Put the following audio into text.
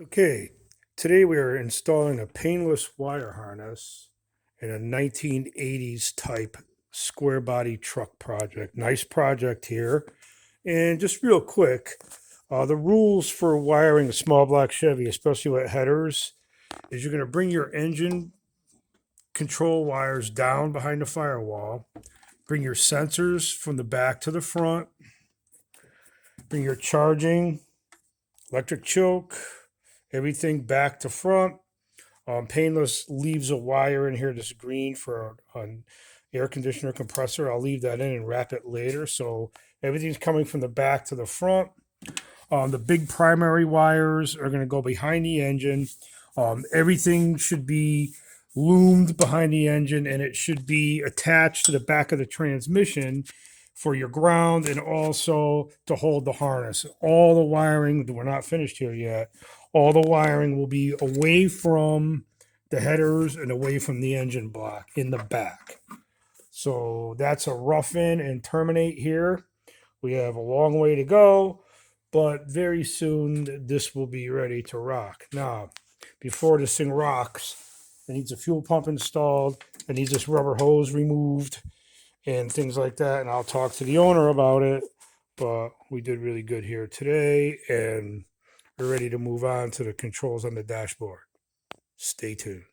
Okay, today we are installing a painless wire harness in a 1980s type square body truck project. Nice project here. And just real quick, the rules for wiring a small block Chevy, especially with headers, is you're going to bring your engine control wires down behind the firewall, bring your sensors from the back to the front, bring your charging, electric choke, everything back to front. Painless leaves a wire in here that's green for an air conditioner compressor. I'll leave that in and wrap it later. So everything's coming from the back to the front. The big primary wires are going to go behind the engine. Everything should be loomed behind the engine, and it should be attached to the back of the transmission for your ground and also to hold the harness. All the wiring, we're not finished here yet, all the wiring will be away from the headers and away from the engine block in the back. So that's a rough in and terminate here. We have a long way to go, but very soon this will be ready to rock. Now, before this thing rocks, it needs a fuel pump installed, it needs this rubber hose removed, and things like that. And I'll talk to the owner about it. But we did really good here today, and we're ready to move on to the controls on the dashboard. Stay tuned.